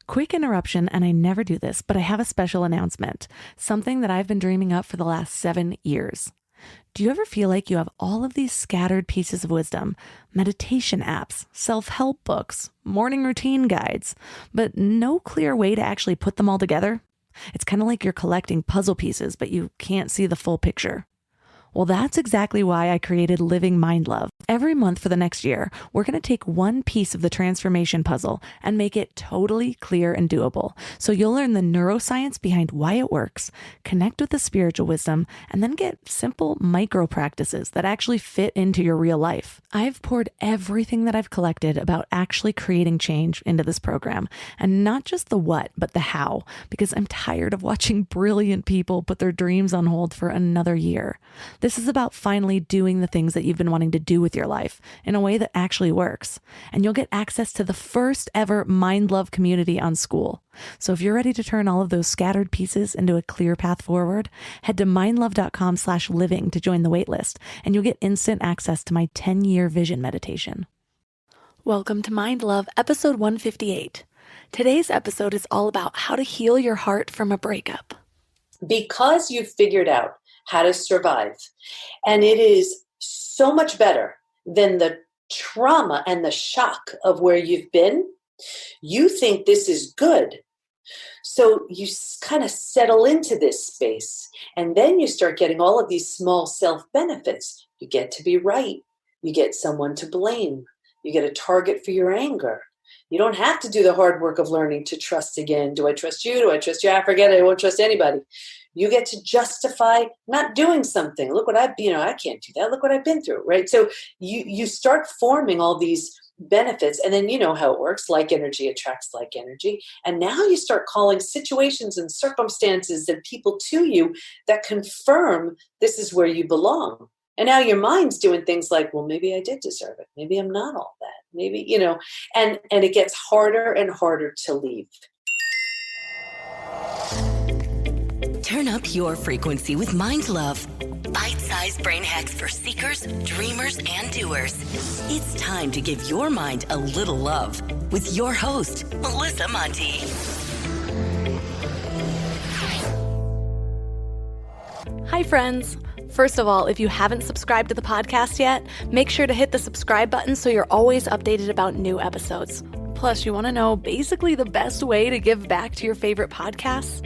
Quick interruption, and I never do this, but I have a special announcement, something that I've been dreaming up for the last 7 years. Do you ever feel like you have all of these scattered pieces of wisdom, meditation apps, self-help books, morning routine guides, but no clear way to actually put them all together? It's kind of like you're collecting puzzle pieces, but you can't see the full picture. Well, that's exactly why I created Living Mind Love. Every month for the next year, we're going to take one piece of the transformation puzzle and make it totally clear and doable. So you'll learn the neuroscience behind why it works, connect with the spiritual wisdom, and then get simple micro practices that actually fit into your real life. I've poured everything that I've collected about actually creating change into this program, and not just the what, but the how, because I'm tired of watching brilliant people put their dreams on hold for another year. This is about finally doing the things that you've been wanting to do with your life in a way that actually works. And you'll get access to the first ever Mind Love community on School. So if you're ready to turn all of those scattered pieces into a clear path forward, head to mindlove.com/living to join the waitlist, and you'll get instant access to my 10-year vision meditation. Welcome to Mind Love, episode 158. Today's episode is all about how to heal your heart from a breakup. Because you've figured out how to survive, and it is so much better than the trauma and the shock of where you've been, you think this is good. So you kind of settle into this space, and then you start getting all of these small self-benefits. You get to be right. You get someone to blame. You get a target for your anger. You don't have to do the hard work of learning to trust again. Do I trust you? Do I trust you? I forget it. I won't trust anybody. You get to justify not doing something. Look what I can't do that. Look what I've been through, right? So you start forming all these benefits, and then you know how it works. Like energy attracts like energy. And now you start calling situations and circumstances and people to you that confirm this is where you belong. And now your mind's doing things like, well, maybe I did deserve it. Maybe I'm not all that. Maybe, and it gets harder and harder to leave. Turn up your frequency with Mind Love. Bite-sized brain hacks for seekers, dreamers, and doers. It's time to give your mind a little love with your host, Melissa Monti. Hi, friends. First of all, if you haven't subscribed to the podcast yet, make sure to hit the subscribe button so you're always updated about new episodes. Plus, you want to know basically the best way to give back to your favorite podcasts?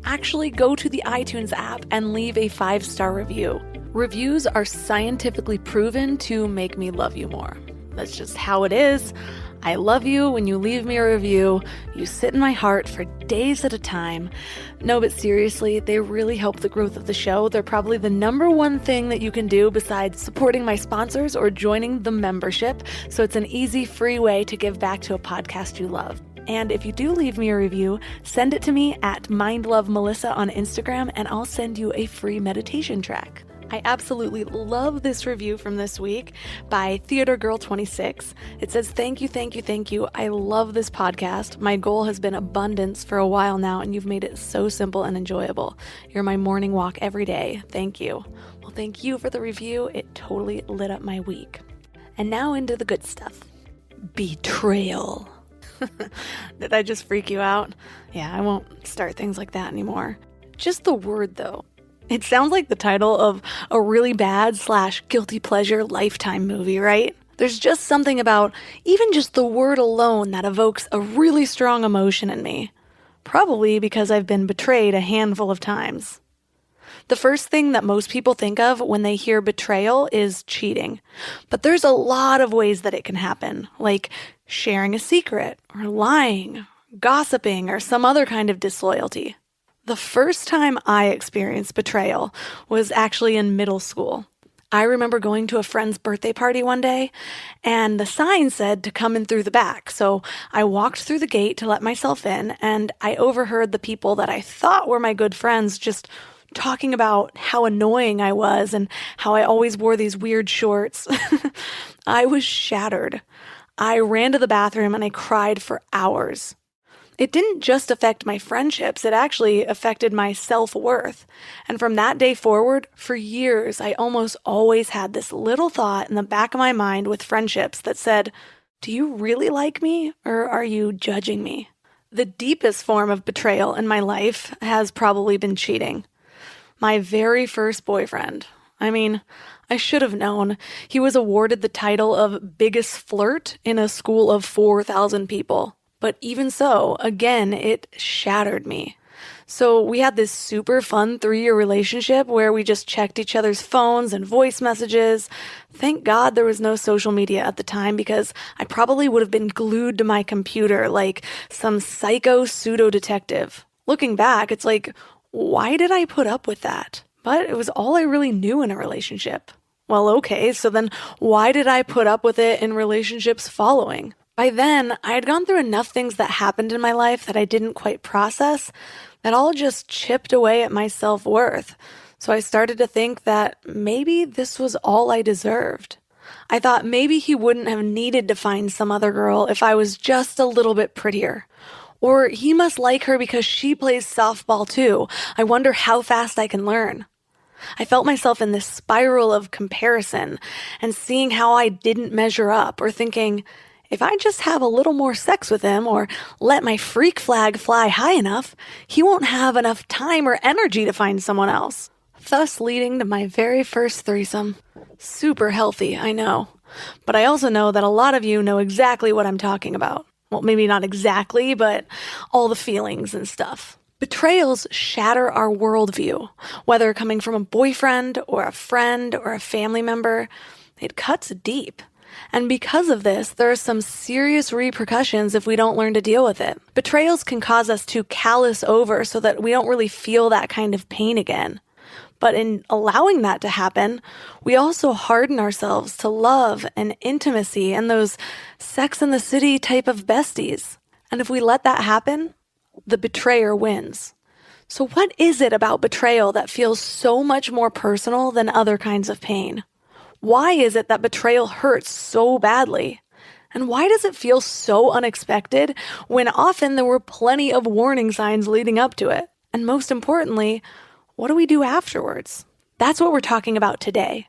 Actually go to the iTunes app and leave a 5-star review. Reviews are scientifically proven to make me love you more. That's just how it is. I love you when you leave me a review. You sit in my heart for days at a time. No, but seriously, they really help the growth of the show. They're probably the number one thing that you can do besides supporting my sponsors or joining the membership. So it's an easy, free way to give back to a podcast you love. And if you do leave me a review, send it to me at MindLoveMelissa on Instagram, and I'll send you a free meditation track. I absolutely love this review from this week by TheaterGirl26. It says, thank you. I love this podcast. My goal has been abundance for a while now, and you've made it so simple and enjoyable. You're my morning walk every day. Thank you. Well, thank you for the review. It totally lit up my week. And now into the good stuff. Betrayal. Did I just freak you out? Yeah, I won't start things like that anymore. Just the word, though. It sounds like the title of a really bad / guilty pleasure Lifetime movie, right? There's just something about even just the word alone that evokes a really strong emotion in me. Probably because I've been betrayed a handful of times. The first thing that most people think of when they hear betrayal is cheating. But there's a lot of ways that it can happen, like sharing a secret, or lying, gossiping, or some other kind of disloyalty. The first time I experienced betrayal was actually in middle school. I remember going to a friend's birthday party one day, and the sign said to come in through the back. So I walked through the gate to let myself in, and I overheard the people that I thought were my good friends just talking about how annoying I was and how I always wore these weird shorts. I was shattered. I ran to the bathroom and I cried for hours. It didn't just affect my friendships, it actually affected my self-worth. And from that day forward, for years, I almost always had this little thought in the back of my mind with friendships that said, do you really like me or are you judging me? The deepest form of betrayal in my life has probably been cheating. My very first boyfriend. I mean, I should have known. He was awarded the title of biggest flirt in a school of 4,000 people. But even so, again, it shattered me. So we had this super fun 3-year relationship where we just checked each other's phones and voice messages. Thank God there was no social media at the time because I probably would have been glued to my computer like some psycho pseudo-detective. Looking back, it's like, why did I put up with that? But it was all I really knew in a relationship. Well, okay, so then why did I put up with it in relationships following? By then, I had gone through enough things that happened in my life that I didn't quite process that all just chipped away at my self-worth. So I started to think that maybe this was all I deserved. I thought maybe he wouldn't have needed to find some other girl if I was just a little bit prettier. Or he must like her because she plays softball too. I wonder how fast I can learn. I felt myself in this spiral of comparison and seeing how I didn't measure up, or thinking, if I just have a little more sex with him or let my freak flag fly high enough, he won't have enough time or energy to find someone else. Thus leading to my very first threesome. Super healthy, I know. But I also know that a lot of you know exactly what I'm talking about. Well, maybe not exactly, but all the feelings and stuff. Betrayals shatter our worldview, whether coming from a boyfriend or a friend or a family member. It cuts deep. And because of this, there are some serious repercussions if we don't learn to deal with it. Betrayals can cause us to callous over so that we don't really feel that kind of pain again. But in allowing that to happen, we also harden ourselves to love and intimacy and those Sex and the City type of besties. And if we let that happen, the betrayer wins. So what is it about betrayal that feels so much more personal than other kinds of pain? Why is it that betrayal hurts so badly? And why does it feel so unexpected when often there were plenty of warning signs leading up to it? And most importantly, what do we do afterwards? That's what we're talking about today.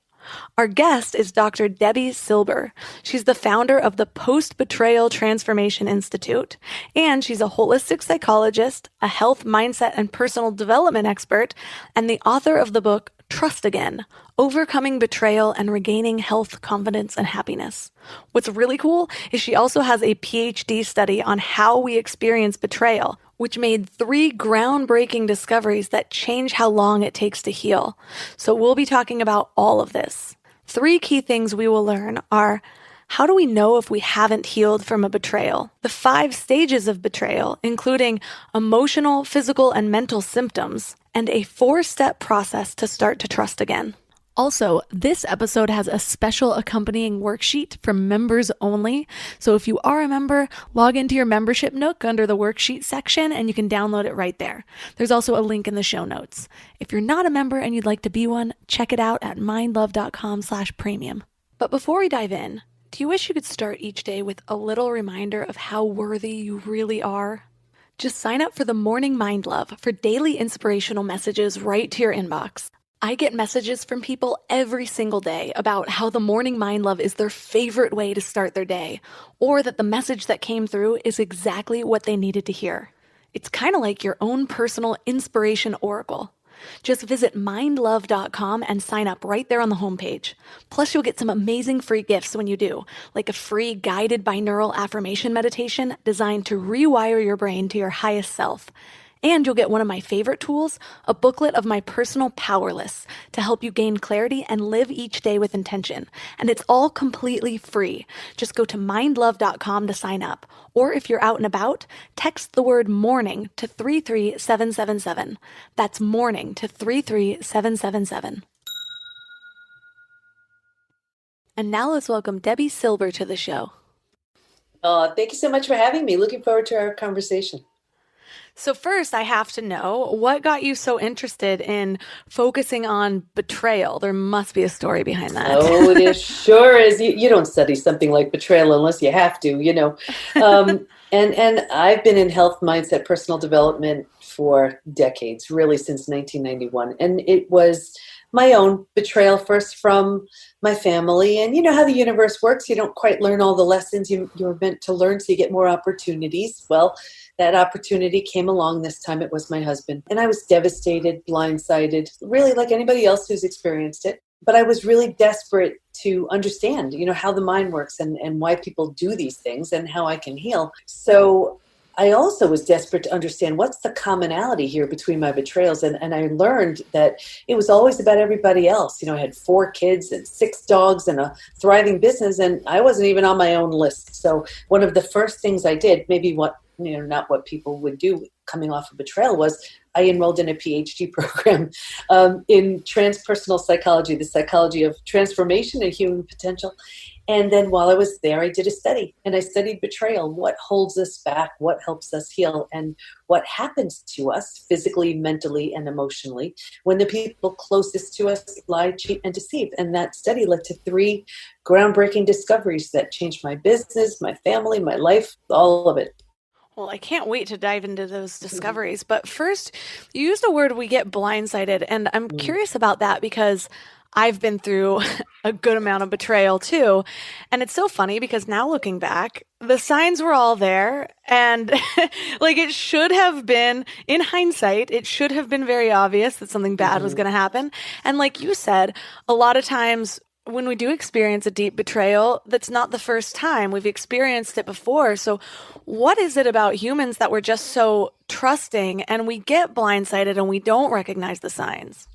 Our guest is Dr. Debbie Silber. She's the founder of the Post-Betrayal Transformation Institute, and she's a holistic psychologist, a health, mindset, and personal development expert, and the author of the book Trust Again: Overcoming Betrayal and Regaining Health, Confidence, and Happiness. What's really cool is she also has a PhD study on how we experience betrayal, which made 3 groundbreaking discoveries that change how long it takes to heal. So we'll be talking about all of this. 3 key things we will learn are: how do we know if we haven't healed from a betrayal? The 5 stages of betrayal, including emotional, physical, and mental symptoms, and a 4-step process to start to trust again. Also, this episode has a special accompanying worksheet for members only. So if you are a member, log into your membership nook under the worksheet section and you can download it right there. There's also a link in the show notes. If you're not a member and you'd like to be one, check it out at mindlove.com/premium. But before we dive in, do you wish you could start each day with a little reminder of how worthy you really are? Just sign up for the Morning Mind Love for daily inspirational messages right to your inbox. I get messages from people every single day about how the Morning Mind Love is their favorite way to start their day, or that the message that came through is exactly what they needed to hear. It's kind of like your own personal inspiration oracle. Just visit mindlove.com and sign up right there on the homepage. Plus, you'll get some amazing free gifts when you do, like a free guided binaural affirmation meditation designed to rewire your brain to your highest self. And you'll get one of my favorite tools, a booklet of my personal power lists to help you gain clarity and live each day with intention. And it's all completely free. Just go to mindlove.com to sign up. Or if you're out and about, text the word morning to 33777. That's morning to 33777. And now let's welcome Debbie Silber to the show. Thank you so much for having me. Looking forward to our conversation. So first, I have to know, what got you so interested in focusing on betrayal? There must be a story behind that. Oh, there sure is. You don't study something like betrayal unless you have to, you know. And I've been in health, mindset, personal development for decades, really since 1991. And it was my own betrayal first from my family. And you know how the universe works. You don't quite learn all the lessons you're meant to learn, so you get more opportunities. Well, that opportunity came along. This time it was my husband. And I was devastated, blindsided, really like anybody else who's experienced it. But I was really desperate to understand, how the mind works and why people do these things and how I can heal. So I also was desperate to understand what's the commonality here between my betrayals. And I learned that it was always about everybody else. I had 4 kids and 6 dogs and a thriving business, and I wasn't even on my own list. So one of the first things I did, maybe not what people would do coming off of betrayal, was I enrolled in a PhD program in transpersonal psychology, the psychology of transformation and human potential. And then while I was there, I did a study, and I studied betrayal. What holds us back? What helps us heal? And what happens to us physically, mentally, and emotionally when the people closest to us lie, cheat, and deceive? And that study led to 3 groundbreaking discoveries that changed my business, my family, my life, all of it. Well, I can't wait to dive into those discoveries. But first, you used a word, we get blindsided. And I'm curious about that because I've been through a good amount of betrayal too. And it's so funny because now looking back, the signs were all there. And like it should have been, in hindsight, it should have been very obvious that something bad was going to happen. And like you said, a lot of times when we do experience a deep betrayal, that's not the first time. We've experienced it before. So what is it about humans that we're just so trusting and we get blindsided and we don't recognize the signs?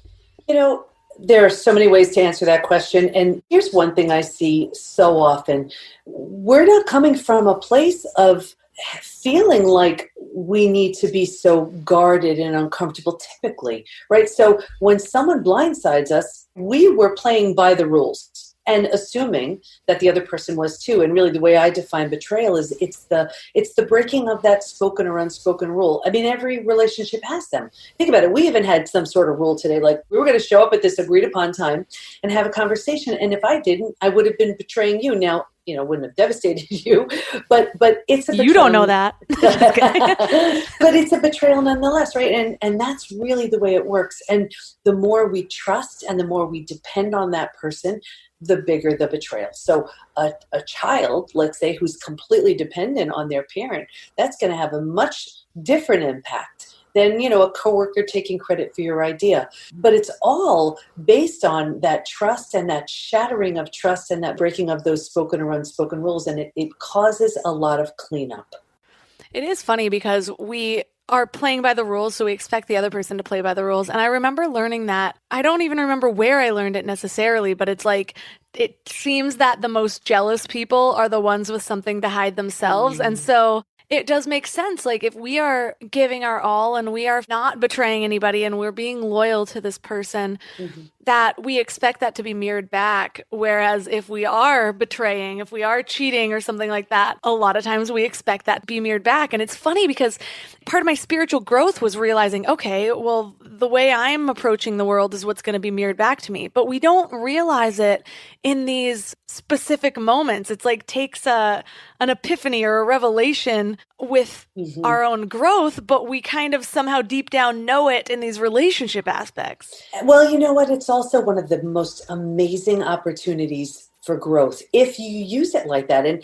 There are so many ways to answer that question. And here's one thing I see so often. We're not coming from a place of feeling like we need to be so guarded and uncomfortable typically, right? So when someone blindsides us, we were playing by the rules and assuming that the other person was too. And really the way I define betrayal is it's the breaking of that spoken or unspoken rule. I mean, every relationship has them. Think about it. We even had some sort of rule today, like we were going to show up at this agreed upon time and have a conversation. And if I didn't, I would have been betraying you. Now, wouldn't have devastated you, but it's a betrayal. You don't know that. But it's a betrayal nonetheless, right? And that's really the way it works. And the more we trust and the more we depend on that person, the bigger the betrayal. So a child, let's say, who's completely dependent on their parent, that's going to have a much different impact than, a coworker taking credit for your idea. But it's all based on that trust and that shattering of trust and that breaking of those spoken or unspoken rules. And it causes a lot of cleanup. It is funny because we are playing by the rules, so we expect the other person to play by the rules. And I remember learning that. I don't even remember where I learned it necessarily, but it's like, it seems that the most jealous people are the ones with something to hide themselves. And so it does make sense. Like if we are giving our all and we are not betraying anybody and we're being loyal to this person, that we expect that to be mirrored back. Whereas if we are betraying, if we are cheating or something like that, a lot of times we expect that to be mirrored back. And it's funny because part of my spiritual growth was realizing, okay, well, the way I'm approaching the world is what's going to be mirrored back to me. But we don't realize it in these specific moments. It's like takes an epiphany or a revelation with our own growth, but we kind of somehow deep down know it in these relationship aspects. Well, you know what? It's also one of the most amazing opportunities for growth if you use it like that. And,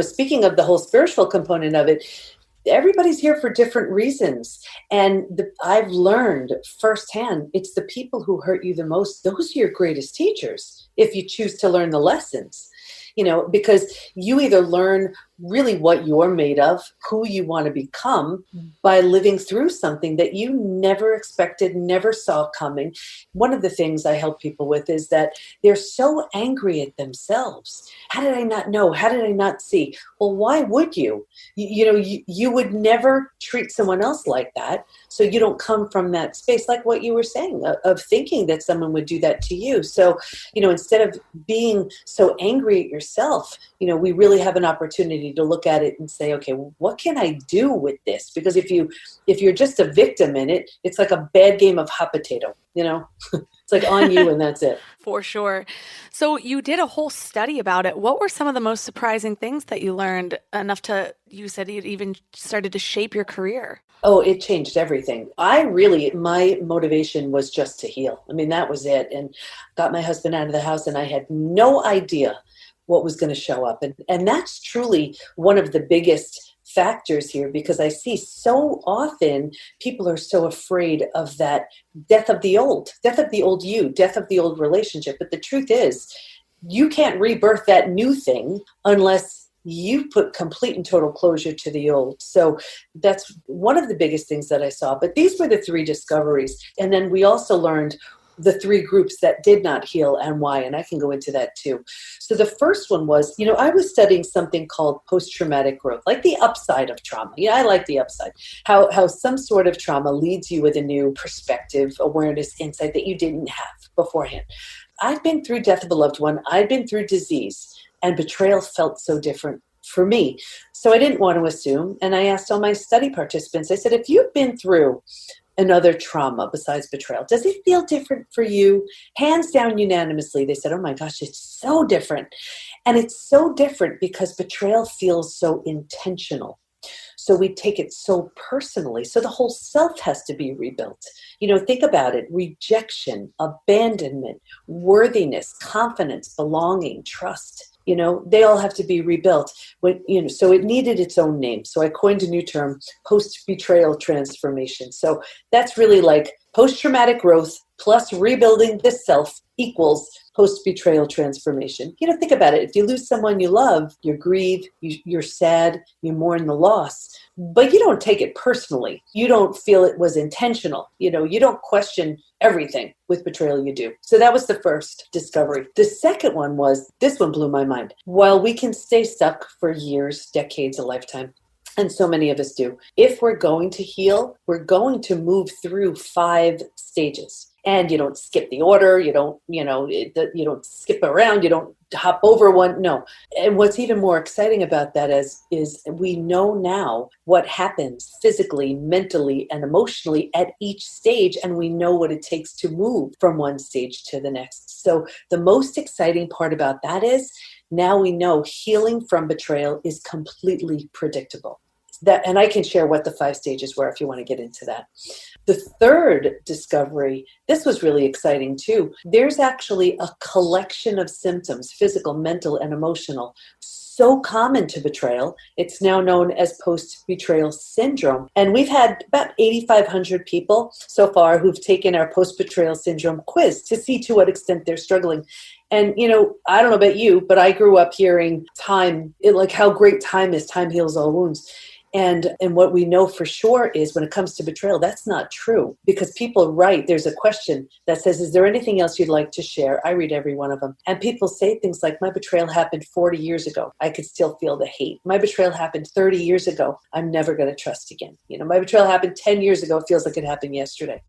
speaking of the whole spiritual component of it, everybody's here for different reasons. And I've learned firsthand, it's the people who hurt you the most. Those are your greatest teachers if you choose to learn the lessons. Because you either learn really what you're made of, who you want to become by living through something that you never expected, never saw coming. One of the things I help people with is that they're so angry at themselves. How did I not know? How did I not see? Well, why would you? You would never treat someone else like that. So you don't come from that space, like what you were saying, of thinking that someone would do that to you. So, instead of being so angry at yourself, we really have an opportunity to look at it and say, okay, well, what can I do with this? Because if you're just a victim in it, it's like a bad game of hot potato, it's like on you and that's it. For sure. So you did a whole study about it. What were some of the most surprising things that you learned enough you said it even started to shape your career? Oh, it changed everything. My motivation was just to heal. I mean, that was it. And got my husband out of the house and I had no idea what was going to show up. And that's truly one of the biggest factors here, because I see so often people are so afraid of that death of the old you, death of the old relationship. But the truth is, you can't rebirth that new thing unless you put complete and total closure to the old. So that's one of the biggest things that I saw. But these were the 3 discoveries. And then we also learned the 3 groups that did not heal and why, and I can go into that too. So the first one was, I was studying something called post-traumatic growth, like the upside of trauma. I like the upside, how some sort of trauma leads you with a new perspective, awareness, insight that you didn't have beforehand. I've been through death of a loved one. I've been through disease, and betrayal felt so different for me. So I didn't want to assume, and I asked all my study participants, I said, if you've been through another trauma besides betrayal, does it feel different for you? Hands down, unanimously, they said, oh my gosh, it's so different. And it's so different because betrayal feels so intentional. So we take it so personally. So the whole self has to be rebuilt. Think about it. Rejection, abandonment, worthiness, confidence, belonging, trust. They all have to be rebuilt. So it needed its own name. So I coined a new term, post-betrayal transformation. So that's really like post-traumatic growth plus rebuilding the self equals post-betrayal transformation. Think about it. If you lose someone you love, you grieve, you're sad, you mourn the loss, but you don't take it personally. You don't feel it was intentional. You don't question everything. With betrayal, you do. So that was the first discovery. The second one was, this one blew my mind. While we can stay stuck for years, decades, a lifetime, and so many of us do, if we're going to heal, we're going to move through 5 stages. And you don't skip the order. You don't skip around. You don't hop over one. No. And what's even more exciting about that is we know now what happens physically, mentally, and emotionally at each stage. And we know what it takes to move from one stage to the next. So the most exciting part about that is now we know healing from betrayal is completely predictable. And I can share what the 5 stages were if you want to get into that. The third discovery, this was really exciting too. There's actually a collection of symptoms, physical, mental, and emotional, so common to betrayal. It's now known as post-betrayal syndrome. And we've had about 8,500 people so far who've taken our post-betrayal syndrome quiz to see to what extent they're struggling. And, I don't know about you, but I grew up hearing like how great time is. Time heals all wounds. And what we know for sure is when it comes to betrayal, that's not true, because people write, there's a question that says, is there anything else you'd like to share? I read every one of them. And people say things like, my betrayal happened 40 years ago. I could still feel the hate. My betrayal happened 30 years ago. I'm never going to trust again. My betrayal happened 10 years ago. It feels like it happened yesterday.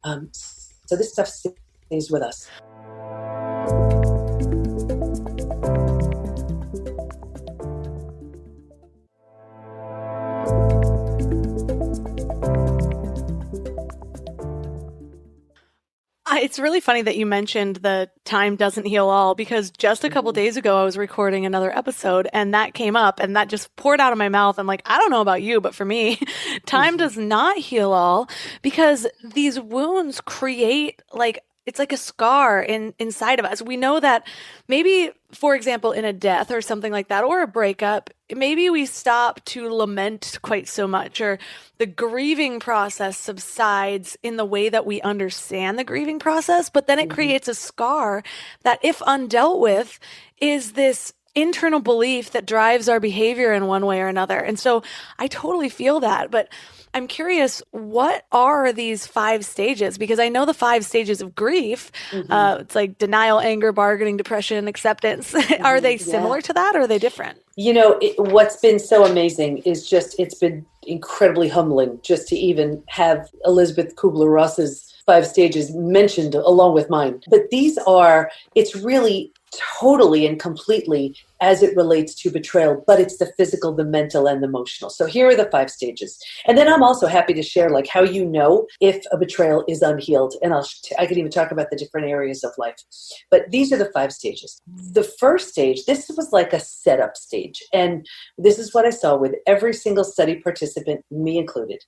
So this stuff stays with us. It's really funny that you mentioned the time doesn't heal all, because just a couple days ago I was recording another episode and that came up and that just poured out of my mouth. I'm like, I don't know about you, but for me, time does not heal all, because these wounds create it's like a scar inside of us. We know that maybe, for example, in a death or something like that, or a breakup, maybe we stop to lament quite so much, or the grieving process subsides in the way that we understand the grieving process, but then it creates a scar that, if undealt with, is this internal belief that drives our behavior in one way or another. And so I totally feel that, but I'm curious, what are these 5 stages? Because I know the 5 stages of grief. It's like denial, anger, bargaining, depression, acceptance. Are they similar to that, or are they different? What's been so amazing is it's been incredibly humbling just to even have Elizabeth Kubler-Ross's 5 stages mentioned along with mine. But it's really totally and completely as it relates to betrayal, but it's the physical, the mental, and the emotional. So here are the 5 stages. And then I'm also happy to share like how you know if a betrayal is unhealed. And I could even talk about the different areas of life. But these are the 5 stages. The first stage, this was like a setup stage. And this is what I saw with every single study participant, me included.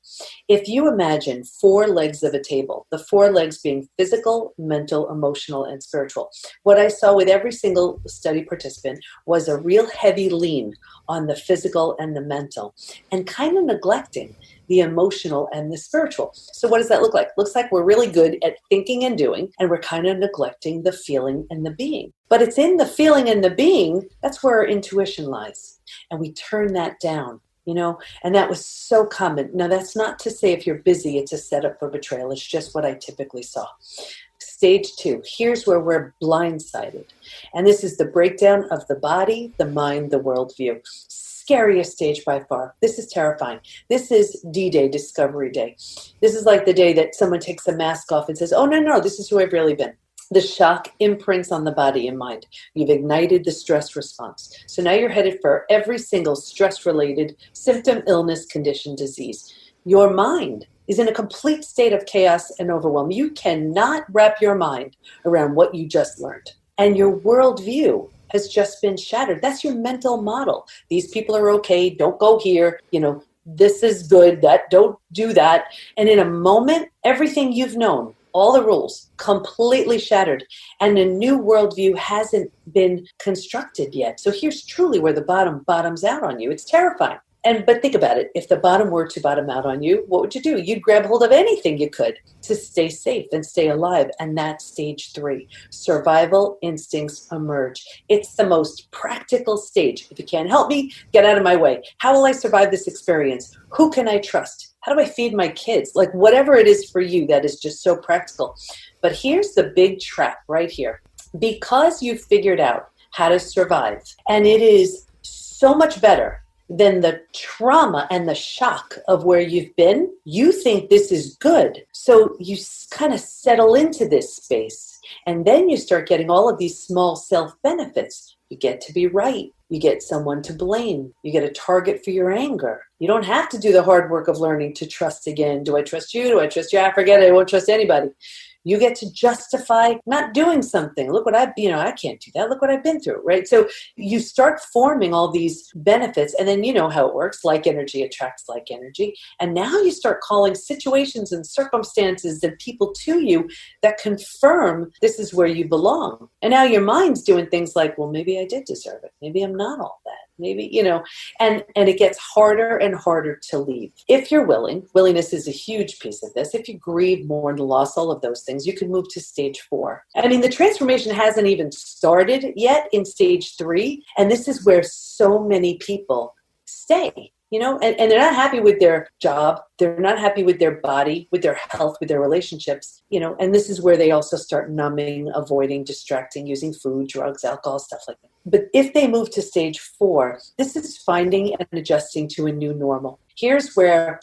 If you imagine 4 legs of a table, the 4 legs being physical, mental, emotional, and spiritual, what I saw with every single study participant was a real heavy lean on the physical and the mental, and kind of neglecting the emotional and the spiritual. So what does that look like? Looks like we're really good at thinking and doing, and we're kind of neglecting the feeling and the being. But it's in the feeling and the being, that's where our intuition lies. And we turn that down, and that was so common. Now, that's not to say if you're busy, it's a setup for betrayal. It's just what I typically saw. Stage 2, here's where we're blindsided. And this is the breakdown of the body, the mind, the worldview. Scariest stage by far. This is terrifying. This is D-Day, Discovery Day. This is like the day that someone takes a mask off and says, oh, no, this is who I've really been. The shock imprints on the body and mind. You've ignited the stress response. So now you're headed for every single stress-related symptom, illness, condition, disease. Your mind is in a complete state of chaos and overwhelm. You cannot wrap your mind around what you just learned. And your worldview has just been shattered. That's your mental model. These people are okay. Don't go here. This is good. Don't do that. And in a moment, everything you've known, all the rules, completely shattered. And a new worldview hasn't been constructed yet. So here's truly where the bottoms out on you. It's terrifying. But think about it. If the bottom were to bottom out on you, what would you do? You'd grab hold of anything you could to stay safe and stay alive. And that's stage 3. Survival instincts emerge. It's the most practical stage. If you can't help me, get out of my way. How will I survive this experience? Who can I trust? How do I feed my kids? Like whatever it is for you that is just so practical. But here's the big trap right here. Because you've figured out how to survive, and it is so much better than the trauma and the shock of where you've been, you think this is good. So you kind of settle into this space. And then you start getting all of these small self-benefits. You get to be right. You get someone to blame. You get a target for your anger. You don't have to do the hard work of learning to trust again. Do I trust you? Do I trust you? I forget it. I won't trust anybody. You get to justify not doing something. Look what I can't do that. Look what I've been through, right? So you start forming all these benefits, and then you know how it works. Like energy attracts like energy. And now you start calling situations and circumstances and people to you that confirm this is where you belong. And now your mind's doing things like, well, maybe I did deserve it. Maybe I'm not all that. Maybe, and it gets harder and harder to leave. If you're willingness is a huge piece of this. If you grieve, mourn, loss, all of those things, you can move to stage 4. I mean, the transformation hasn't even started yet in stage 3. And this is where so many people stay. And they're not happy with their job. They're not happy with their body, with their health, with their relationships, and this is where they also start numbing, avoiding, distracting, using food, drugs, alcohol, stuff like that. But if they move to stage 4, this is finding and adjusting to a new normal. Here's where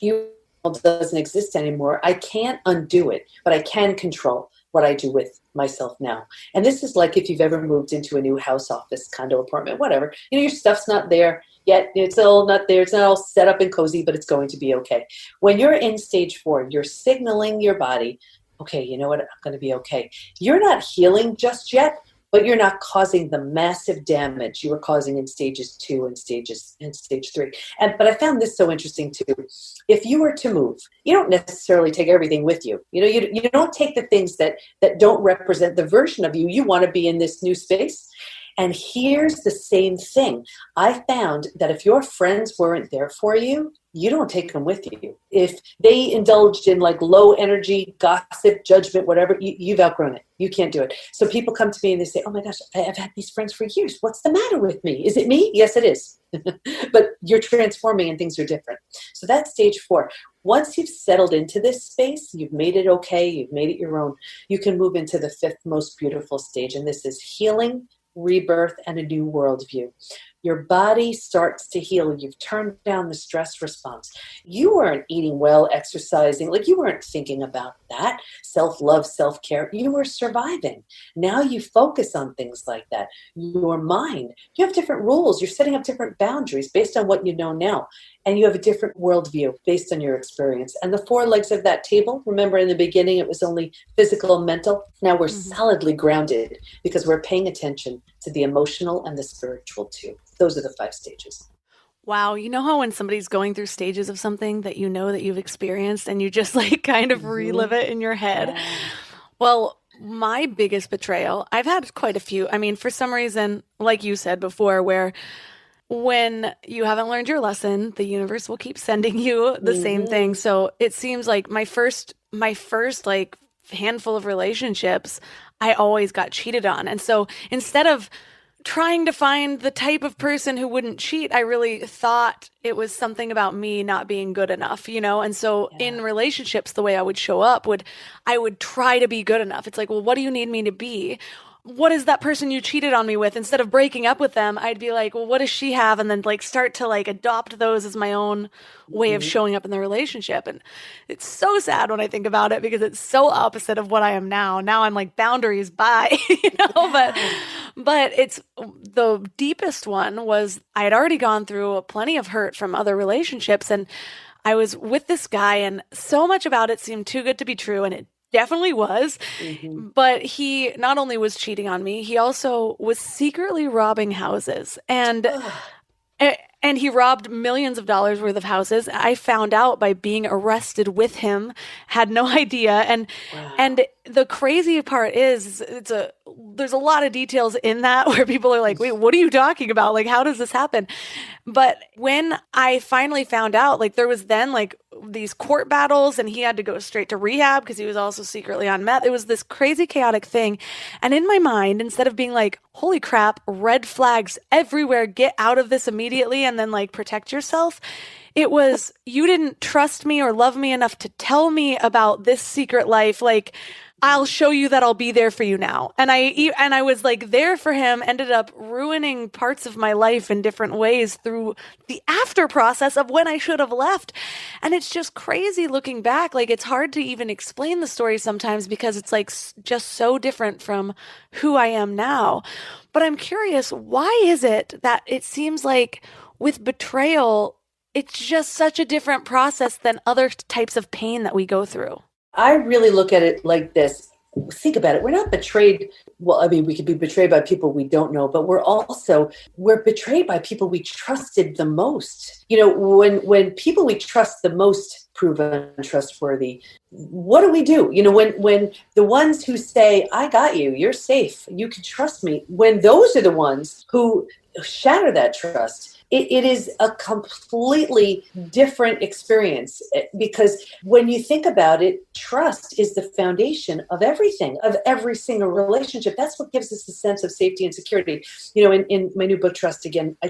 doesn't exist anymore. I can't undo it, but I can control what I do with myself now. And this is like if you've ever moved into a new house, office, condo, apartment, whatever. Your stuff's not there yet. It's all not there. It's not all set up and cozy, but it's going to be okay. When you're in stage 4, you're signaling your body, okay, you know what? I'm going to be okay. You're not healing just yet, but you're not causing the massive damage you were causing in stages 2 and stage 3. But I found this so interesting too. If you were to move, you don't necessarily take everything with you. You don't take the things that don't represent the version of you you want to be in this new space. And here's the same thing. I found that if your friends weren't there for you, you don't take them with you. If they indulged in like low energy, gossip, judgment, whatever, you've outgrown it. You can't do it. So people come to me and they say, oh my gosh, I've had these friends for years. What's the matter with me? Is it me? Yes, it is. But you're transforming and things are different. So that's stage 4. Once you've settled into this space, you've made it okay, you've made it your own, you can move into the 5th most beautiful stage. And this is healing, rebirth, and a new worldview. your body starts to heal. You've turned down the stress response. You weren't eating well, exercising, like you weren't thinking about that. Self-love, self-care, you were surviving. Now you focus on things like that. Your mind, you have different rules. You're setting up different boundaries based on what you know now. And you have a different worldview based on your experience. And the 4 legs of that table, remember in the beginning it was only physical and mental. Now we're solidly grounded because we're paying attention to the emotional and the spiritual too. Those are the 5 stages. Wow. You know how when somebody's going through stages of something that you know that you've experienced and you just like kind of relive it in your head? Yeah. Well, my biggest betrayal, I've had quite a few. I mean, for some reason, like you said before, where when you haven't learned your lesson, the universe will keep sending you the same thing. So it seems like my first like handful of relationships, I always got cheated on. And so instead of trying to find the type of person who wouldn't cheat, I really thought it was something about me not being good enough, you know? And so in relationships, the way I would show up I would try to be good enough. It's like, well, what do you need me to be? What is that person you cheated on me with? Instead of breaking up with them, I'd be like, well, what does she have? And then like start to like adopt those as my own way of showing up in the relationship. And it's so sad when I think about it because it's so opposite of what I am now. Now I'm like boundaries, bye, you know, but it's the deepest one was I had already gone through plenty of hurt from other relationships. And I was with this guy and so much about it seemed too good to be true. And it definitely was. But he not only was cheating on me, he also was secretly robbing houses. And he robbed millions of dollars worth of houses. I found out by being arrested with him, had no idea. And the crazy part is there's a lot of details in that where people are like, wait, what are you talking about? Like, how does this happen? But when I finally found out, like there was then like these court battles and he had to go straight to rehab because he was also secretly on meth. It was this crazy chaotic thing. And in my mind, instead of being like, holy crap, red flags everywhere, get out of this immediately and then like protect yourself, it was, you didn't trust me or love me enough to tell me about this secret life. Like, I'll show you that I'll be there for you now. And I was like there for him, ended up ruining parts of my life in different ways through the after process of when I should have left. And it's just crazy looking back. Like it's hard to even explain the story sometimes because it's like just so different from who I am now. But I'm curious, why is it that it seems like with betrayal, it's just such a different process than other types of pain that we go through? I really look at it like this. Think about it. We're not betrayed. Well, I mean, we could be betrayed by people we don't know, but we're betrayed by people we trusted the most. You know, when people we trust the most prove untrustworthy, what do? You know, when the ones who say, I got you, you're safe, you can trust me, when those are the ones who shatter that trust, it is a completely different experience because when you think about it, trust is the foundation of everything, of every single relationship. That's what gives us a sense of safety and security. You know, in my new book, Trust Again, I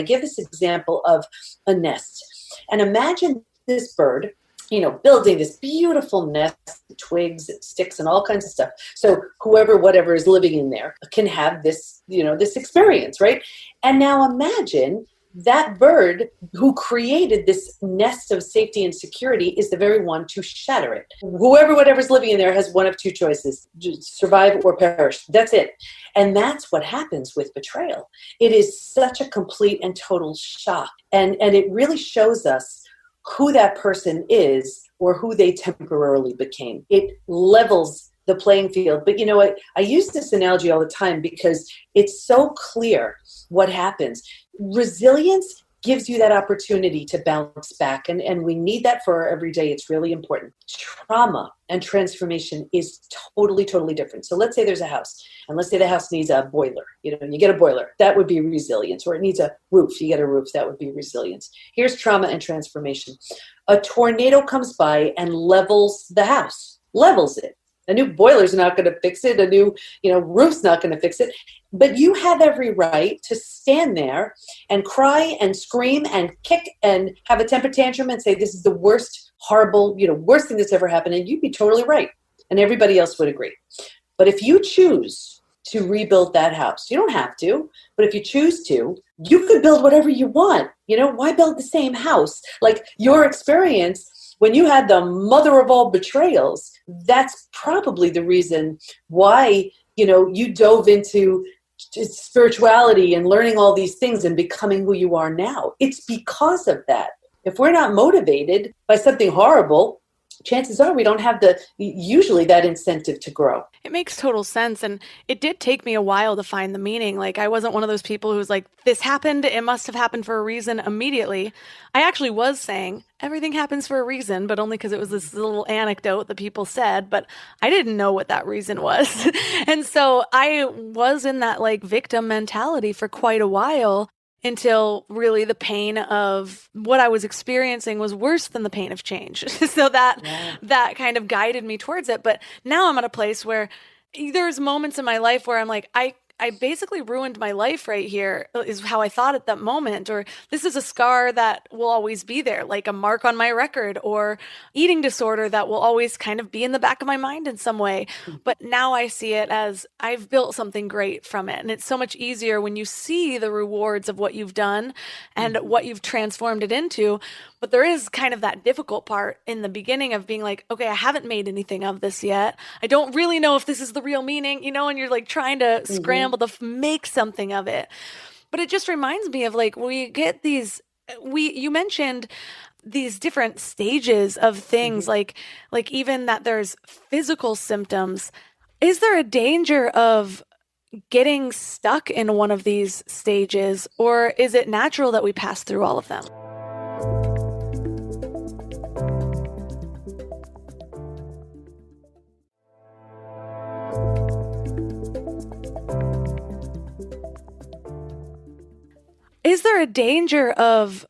give this example of a nest. And imagine this bird, you know, building this beautiful nest, twigs, sticks, and all kinds of stuff. So whatever is living in there can have this, you know, this experience, right? And now imagine that bird who created this nest of safety and security is the very one to shatter it. Whatever's living in there has one of two choices: survive or perish. That's it. And that's what happens with betrayal. It is such a complete and total shock. And it really shows us who that person is or who they temporarily became. It levels the playing field. But you know what? I use this analogy all the time because it's so clear what happens. Resilience gives you that opportunity to bounce back. And we need that for our everyday. It's really important. Trauma and transformation is totally, totally different. So let's say there's a house, and let's say the house needs a boiler. You know, and you get a boiler. That would be resilience. Or it needs a roof. You get a roof. That would be resilience. Here's trauma and transformation. A tornado comes by and levels the house. Levels it. A new boiler's not going to fix it. A new, roof's not going to fix it. But you have every right to stand there and cry and scream and kick and have a temper tantrum and say, this is the worst, horrible, worst thing that's ever happened. And you'd be totally right. And everybody else would agree. But if you choose to rebuild that house. You don't have to, but if you choose to, you could build whatever you want. Why build the same house? Like your experience when you had the mother of all betrayals, that's probably the reason why, you dove into spirituality and learning all these things and becoming who you are now. It's because of that. If we're not motivated by something horrible, chances are we don't have usually that incentive to grow. It makes total sense. And it did take me a while to find the meaning. Like, I wasn't one of those people who was like, this happened, it must have happened for a reason immediately. I actually was saying everything happens for a reason, but only because it was this little anecdote that people said, but I didn't know what that reason was. And so I was in that like victim mentality for quite a while, until really the pain of what I was experiencing was worse than the pain of change. So that kind of guided me towards it. But now I'm at a place where there's moments in my life where I'm like, I basically ruined my life right here, is how I thought at that moment. Or this is a scar that will always be there, like a mark on my record, or eating disorder that will always kind of be in the back of my mind in some way. But now I see it as I've built something great from it. And it's so much easier when you see the rewards of what you've done and what you've transformed it into. But there is kind of that difficult part in the beginning of being like, okay, I haven't made anything of this yet. I don't really know if this is the real meaning, and you're like trying to scramble to make something of it. But it just reminds me of like, we get you mentioned these different stages of things, like even that there's physical symptoms. Is there a danger of getting stuck in one of these stages, or is it natural that we pass through all of them? Is there a danger of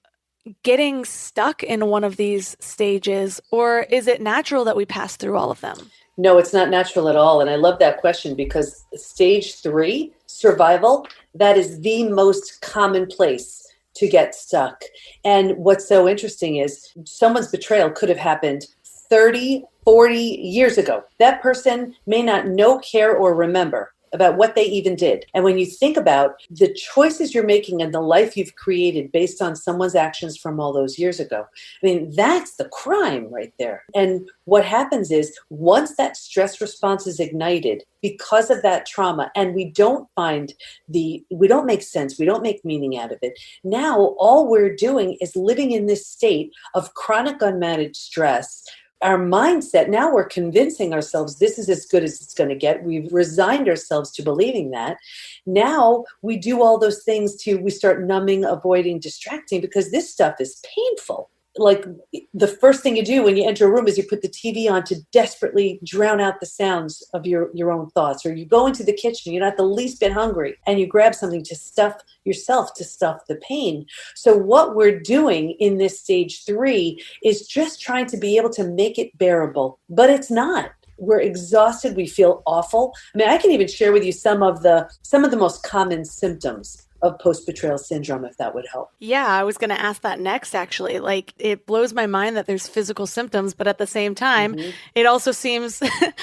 getting stuck in one of these stages, or is it natural that we pass through all of them? No, it's not natural at all. And I love that question because stage 3, survival, that is the most common place to get stuck. And what's so interesting is someone's betrayal could have happened 30, 40 years ago. That person may not know, care, or remember about what they even did. And when you think about the choices you're making and the life you've created based on someone's actions from all those years ago, that's the crime right there. And what happens is once that stress response is ignited because of that trauma, and we don't make sense, we don't make meaning out of it. Now, all we're doing is living in this state of chronic unmanaged stress. Our mindset, now we're convincing ourselves this is as good as it's going to get. We've resigned ourselves to believing that. Now we do all those things we start numbing, avoiding, distracting because this stuff is painful. Like the first thing you do when you enter a room is you put the TV on to desperately drown out the sounds of your own thoughts. Or you go into the kitchen, you're not the least bit hungry, and you grab something to stuff yourself, to stuff the pain. So what we're doing in this stage 3 is just trying to be able to make it bearable, but it's not. We're exhausted. We feel awful. I can even share with you some of the most common symptoms of post-betrayal syndrome, if that would help. Yeah, I was going to ask that next, actually. Like, it blows my mind that there's physical symptoms, but at the same time, it also seems,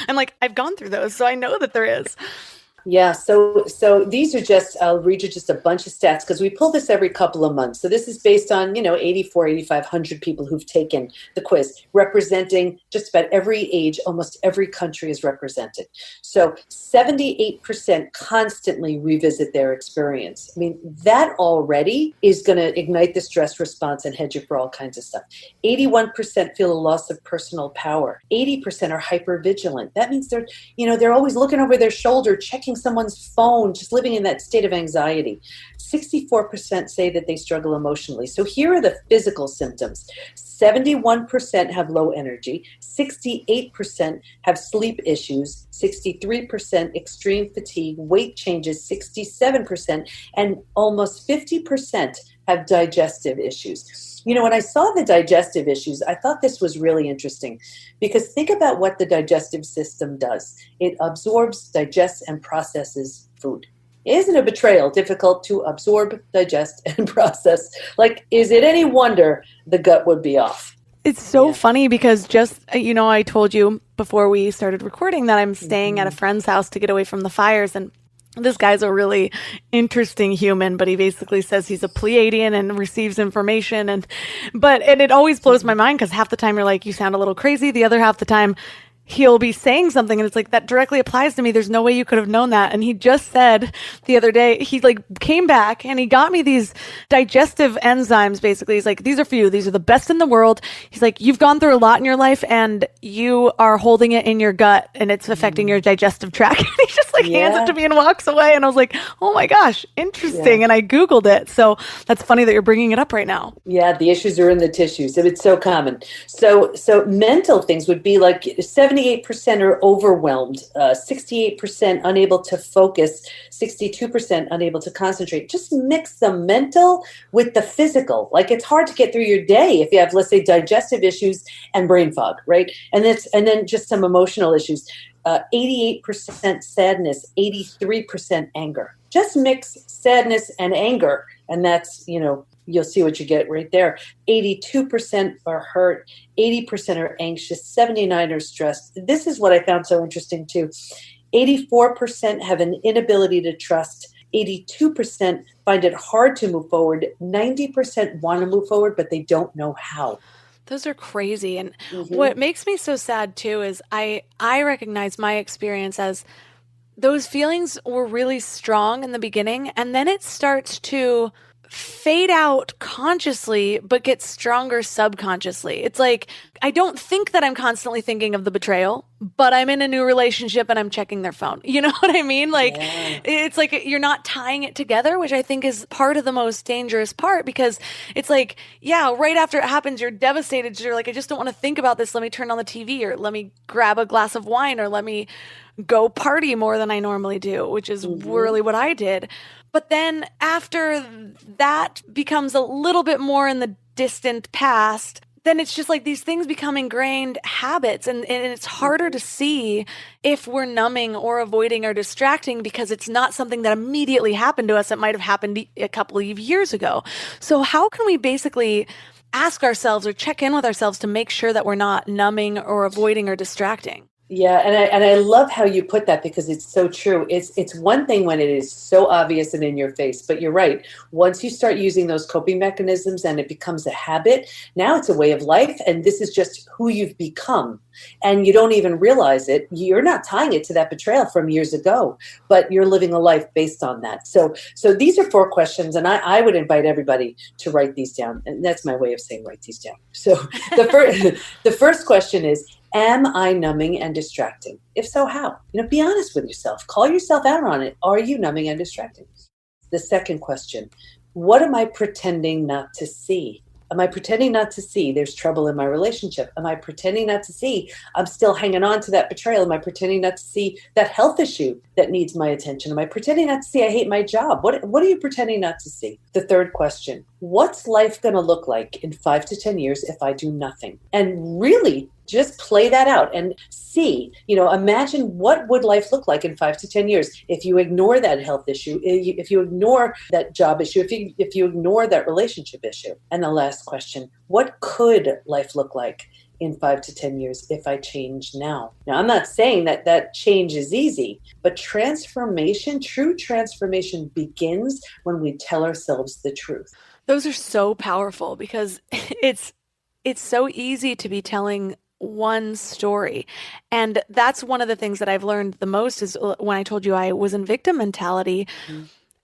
I'm like, I've gone through those, so I know that there is. Yeah, so these are I'll read you just a bunch of stats because we pull this every couple of months. So this is based on, 8,500 people who've taken the quiz, representing just about every age, almost every country is represented. So 78% constantly revisit their experience. That already is going to ignite the stress response and head you for all kinds of stuff. 81% feel a loss of personal power. 80% are hypervigilant. That means they're always looking over their shoulder, checking someone's phone, just living in that state of anxiety. 64% say that they struggle emotionally. So here are the physical symptoms. 71% have low energy. 68% have sleep issues. 63% extreme fatigue, weight changes, 67%, and almost 50% have digestive issues. When I saw the digestive issues, I thought this was really interesting because think about what the digestive system does. It absorbs, digests, and processes food. Isn't a betrayal difficult to absorb, digest, and process? Like, is it any wonder the gut would be off? It's so funny because just, I told you before we started recording that I'm staying at a friend's house to get away from the fires. And this guy's a really interesting human, but he basically says he's a Pleiadian and receives information. And it always blows my mind because half the time you're like, you sound a little crazy. The other half the time he'll be saying something and it's like, that directly applies to me. There's no way you could have known that. And he just said the other day, he like came back and he got me these digestive enzymes. Basically, he's like, these are for you. These are the best in the world. He's like, you've gone through a lot in your life and you are holding it in your gut and it's affecting your digestive tract. And he just like hands it to me and walks away. And I was like, oh my gosh, interesting. And I Googled it. So that's funny that you're bringing it up right now. Yeah. The issues are in the tissues. It's so common. So mental things would be like 78% are overwhelmed, 68% unable to focus, 62% unable to concentrate. Just mix the mental with the physical. Like it's hard to get through your day if you have, let's say, digestive issues and brain fog, right? And then just some emotional issues. 88% sadness, 83% anger. Just mix sadness and anger, and that's, you'll see what you get right there. 82% are hurt, 80% are anxious, 79% are stressed. This is what I found so interesting too. 84% have an inability to trust. 82% find it hard to move forward. 90% want to move forward, but they don't know how. Those are crazy. And what makes me so sad too is I recognize my experience as those feelings were really strong in the beginning, and then it starts to fade out consciously, but get stronger subconsciously. It's like, I don't think that I'm constantly thinking of the betrayal, but I'm in a new relationship and I'm checking their phone. You know what I mean? Like, It's like you're not tying it together, which I think is part of the most dangerous part, because it's like, right after it happens, you're devastated. You're like, I just don't want to think about this. Let me turn on the TV, or let me grab a glass of wine, or let me go party more than I normally do, which is really what I did. But then after that becomes a little bit more in the distant past, then it's just like these things become ingrained habits, and it's harder to see if we're numbing or avoiding or distracting because it's not something that immediately happened to us. It might have happened a couple of years ago. So how can we basically ask ourselves or check in with ourselves to make sure that we're not numbing or avoiding or distracting? Yeah, and I love how you put that, because it's so true. It's one thing when it is so obvious and in your face, but you're right. Once you start using those coping mechanisms and it becomes a habit, now it's a way of life, and this is just who you've become. And you don't even realize it. You're not tying it to that betrayal from years ago, but you're living a life based on that. So these are 4 questions, and I would invite everybody to write these down. And that's my way of saying write these down. So the first question is, am I numbing and distracting? If so, how? Be honest with yourself. Call yourself out on it. Are you numbing and distracting? The second question, what am I pretending not to see? Am I pretending not to see there's trouble in my relationship? Am I pretending not to see I'm still hanging on to that betrayal? Am I pretending not to see that health issue that needs my attention? Am I pretending not to see I hate my job? What are you pretending not to see? The third question, what's life going to look like in 5 to 10 years if I do nothing? And really just play that out and see, imagine what would life look like in 5 to 10 years if you ignore that health issue, if you ignore that job issue, if you ignore that relationship issue. And the last question, what could life look like in 5 to 10 years if I change now? Now, I'm not saying that change is easy, but transformation, true transformation, begins when we tell ourselves the truth. Those are so powerful, because it's so easy to be telling one story. And that's one of the things that I've learned the most is when I told you I was in victim mentality.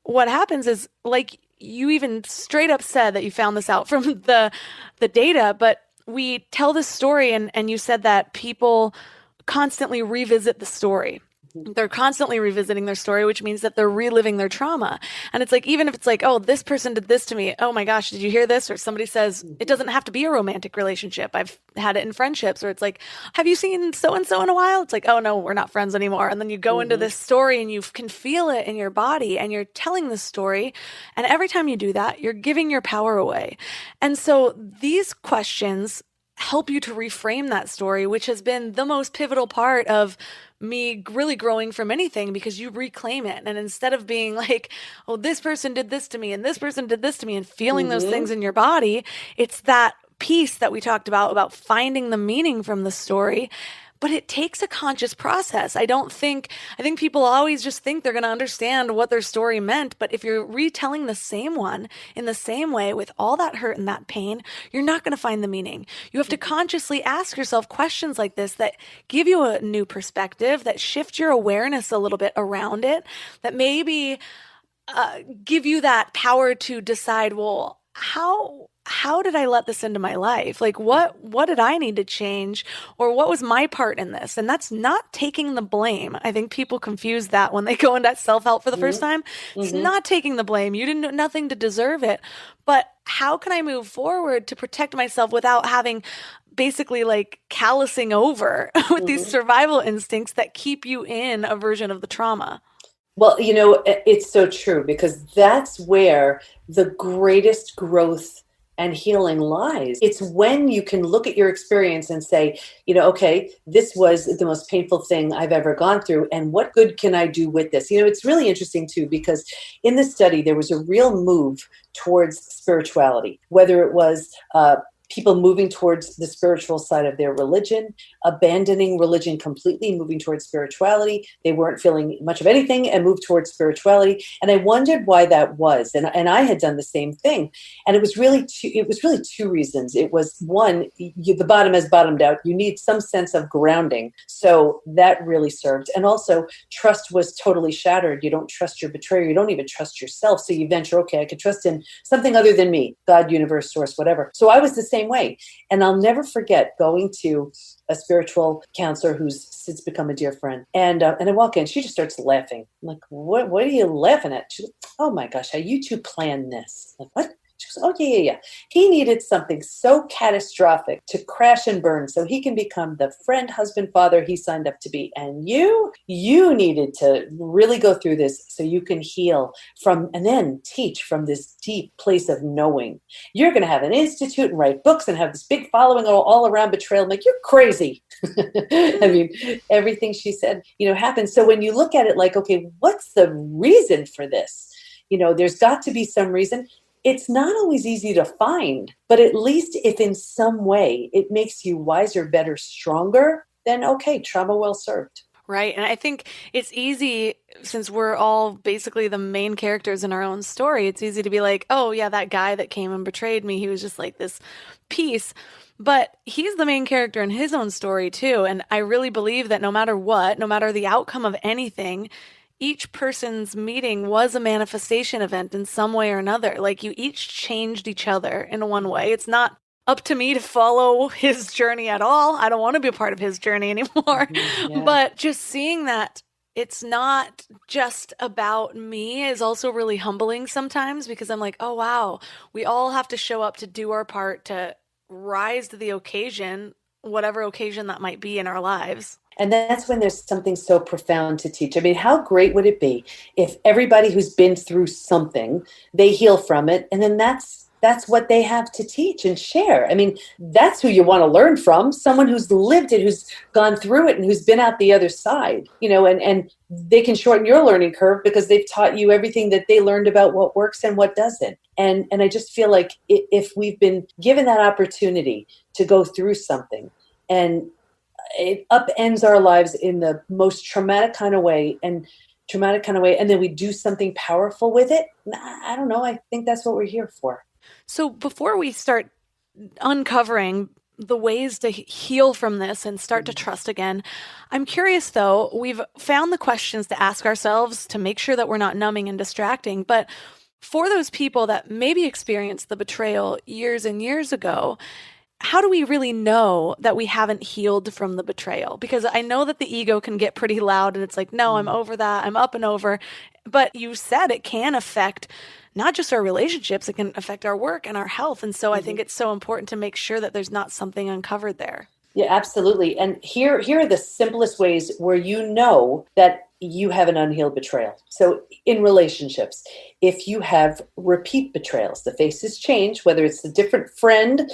What happens is, like, you even straight up said that you found this out from the data, but we tell this story and you said that people constantly revisit the story. They're constantly revisiting their story, which means that they're reliving their trauma. And it's like, even if it's like, oh, this person did this to me. Oh my gosh, did you hear this? Or somebody says, it doesn't have to be a romantic relationship. I've had it in friendships where it's like, have you seen so-and-so in a while? It's like, oh no, we're not friends anymore. And then you go into this story and you can feel it in your body and you're telling this story. And every time you do that, you're giving your power away. And so these questions help you to reframe that story, which has been the most pivotal part of me really growing from anything, because you reclaim it. And instead of being like, oh, this person did this to me and this person did this to me, and feeling those things in your body, it's that piece that we talked about finding the meaning from the story, but it takes a conscious process. I think people always just think they're going to understand what their story meant. But if you're retelling the same one in the same way with all that hurt and that pain, you're not going to find the meaning. You have to consciously ask yourself questions like this that give you a new perspective, that shift your awareness a little bit around it, that maybe give you that power to decide, well, how did I let this into my life? Like, what did I need to change, or what was my part in this? And that's not taking the blame. I think people confuse that when they go into self-help for the first time. It's not taking the blame. You didn't do nothing to deserve it. But how can I move forward to protect myself without having basically like callousing over with these survival instincts that keep you in a version of the trauma? Well, it's so true, because that's where the greatest growth and healing lies. It's when you can look at your experience and say, okay, this was the most painful thing I've ever gone through, and what good can I do with this? It's really interesting too, because in this study, there was a real move towards spirituality, whether it was people moving towards the spiritual side of their religion, abandoning religion completely, moving towards spirituality. They weren't feeling much of anything and moved towards spirituality. And I wondered why that was. And I had done the same thing. And it was really two reasons. It was one, the bottom has bottomed out. You need some sense of grounding. So that really served. And also, trust was totally shattered. You don't trust your betrayer. You don't even trust yourself. So you venture, okay, I could trust in something other than me, God, universe, source, whatever. So I was the same way. And I'll never forget going to a spiritual counselor who's since become a dear friend. And I walk in, she just starts laughing. I'm like, what are you laughing at? She's like, oh my gosh, how you two planned this? I'm like, what? She goes, oh, yeah. He needed something so catastrophic to crash and burn so he can become the friend, husband, father he signed up to be. And you needed to really go through this so you can heal from, and then teach from this deep place of knowing. You're going to have an institute and write books and have this big following all around betrayal. I'm like, you're crazy. I mean, everything she said, happened. So when you look at it like, okay, what's the reason for this? There's got to be some reason. It's not always easy to find, but at least if in some way it makes you wiser, better, stronger, then okay, trauma well served. Right. And I think it's easy, since we're all basically the main characters in our own story, it's easy to be like, oh yeah, that guy that came and betrayed me, he was just like this piece. But he's the main character in his own story too. And I really believe that no matter what, no matter the outcome of anything, each person's meeting was a manifestation event in some way or another. Like, you each changed each other in one way. It's not up to me to follow his journey at all. I don't want to be a part of his journey anymore. Yeah. But just seeing that it's not just about me is also really humbling sometimes, because I'm like, oh, wow, we all have to show up to do our part to rise to the occasion, whatever occasion that might be in our lives. And that's when there's something so profound to teach. I mean, how great would it be if everybody who's been through something, they heal from it, and then that's what they have to teach and share. I mean, that's who you want to learn from, someone who's lived it, who's gone through it, and who's been out the other side, and they can shorten your learning curve because they've taught you everything that they learned about what works and what doesn't. And I just feel like if we've been given that opportunity to go through something, and it upends our lives in the most traumatic kind of way, and then we do something powerful with it, I don't know. I think that's what we're here for. So before we start uncovering the ways to heal from this and start to trust again, I'm curious though, we've found the questions to ask ourselves to make sure that we're not numbing and distracting, but for those people that maybe experienced the betrayal years and years ago, how do we really know that we haven't healed from the betrayal? Because I know that the ego can get pretty loud and it's like, no, I'm over that. I'm up and over. But you said it can affect not just our relationships, it can affect our work and our health. And so I think it's so important to make sure that there's not something uncovered there. Yeah, absolutely. And here are the simplest ways where you know that you have an unhealed betrayal. So in relationships, if you have repeat betrayals, the faces change, whether it's a different friend,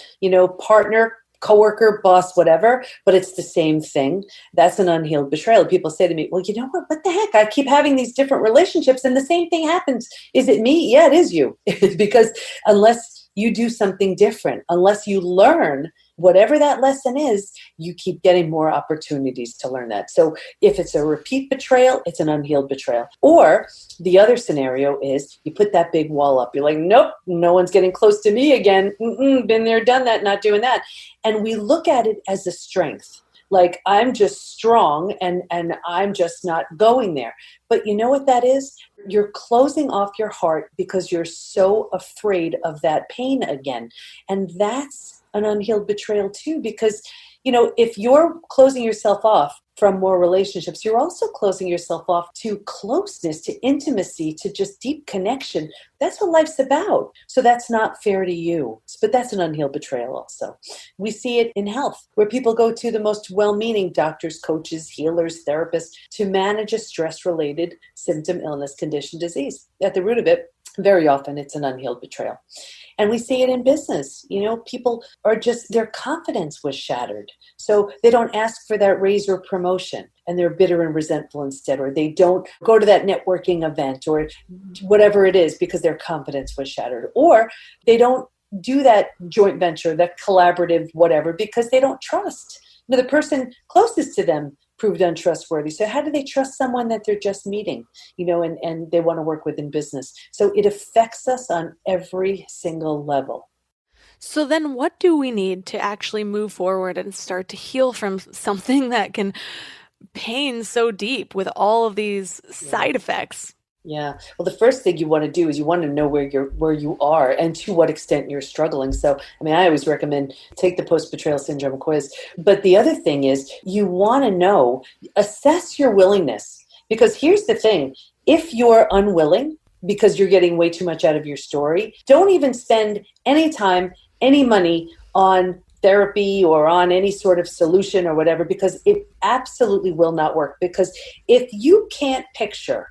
partner, coworker, boss, whatever, but it's the same thing. That's an unhealed betrayal. People say to me, well, you know what the heck? I keep having these different relationships and the same thing happens. Is it me? Yeah, it is you. Because unless you do something different, unless you learn whatever that lesson is, you keep getting more opportunities to learn that. So if it's a repeat betrayal, it's an unhealed betrayal. Or the other scenario is you put that big wall up. You're like, nope, no one's getting close to me again. Been there, done that, not doing that. And we look at it as a strength. Like, I'm just strong and I'm just not going there. But you know what that is? You're closing off your heart because you're so afraid of that pain again. And that's an unhealed betrayal too, because, if you're closing yourself off from more relationships, you're also closing yourself off to closeness, to intimacy, to just deep connection. That's what life's about. So that's not fair to you. But that's an unhealed betrayal also. We see it in health, where people go to the most well-meaning doctors, coaches, healers, therapists to manage a stress-related symptom, illness, condition, disease. At the root of it, very often it's an unhealed betrayal. And we see it in business. People are their confidence was shattered. So they don't ask for that raise or promotion, and they're bitter and resentful instead, or they don't go to that networking event or whatever it is because their confidence was shattered. Or they don't do that joint venture, that collaborative whatever, because they don't trust. The person closest to them proved untrustworthy. So how do they trust someone that they're just meeting, and they want to work with in business? So it affects us on every single level. So then what do we need to actually move forward and start to heal from something that can pain so deep with all of these side effects? Yeah. Well, the first thing you want to do is you want to know where you are and to what extent you're struggling. So, I always recommend take the post-betrayal syndrome quiz. But the other thing is you want to know, assess your willingness. Because here's the thing. If you're unwilling because you're getting way too much out of your story, don't even spend any time, any money on therapy or on any sort of solution or whatever, because it absolutely will not work. Because if you can't picture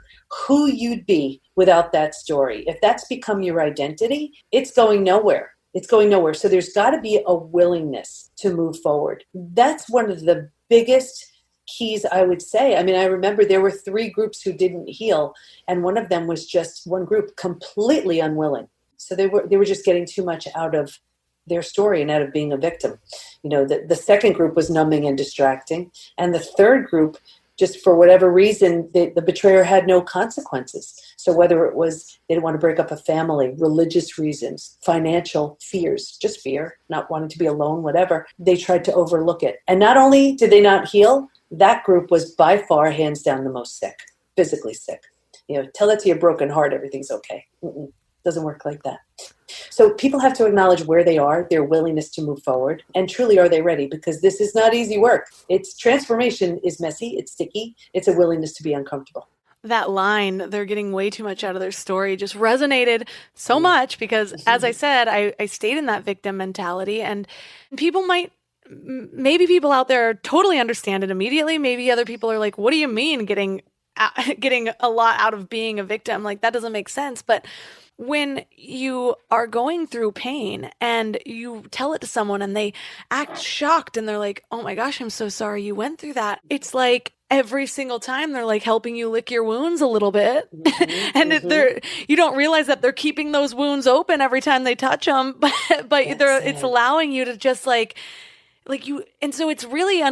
who you'd be without that story, if that's become your identity, it's going nowhere. It's going nowhere. So there's got to be a willingness to move forward. That's one of the biggest keys, I would say. I remember there were 3 groups who didn't heal, and one of them was just one group completely unwilling. So they were just getting too much out of their story and out of being a victim. The second group was numbing and distracting, and the third group, just for whatever reason, the betrayer had no consequences. So whether it was they didn't want to break up a family, religious reasons, financial fears, just fear, not wanting to be alone, whatever, they tried to overlook it. And not only did they not heal, that group was by far, hands down, the most sick, physically sick. Tell that to your broken heart, everything's okay. Doesn't work like that. So people have to acknowledge where they are, their willingness to move forward, and truly are they ready? Because this is not easy work. Transformation is messy, it's sticky, it's a willingness to be uncomfortable. That line, they're getting way too much out of their story, just resonated so much because, as I said, I stayed in that victim mentality, and maybe people out there totally understand it immediately. Maybe other people are like, what do you mean getting a lot out of being a victim? Like, that doesn't make sense. But when you are going through pain and you tell it to someone and they act shocked and they're like, oh my gosh, I'm so sorry you went through that. It's like every single time they're like helping you lick your wounds a little bit. And you don't realize that they're keeping those wounds open every time they touch them, but it's allowing you to just like you. And so it's really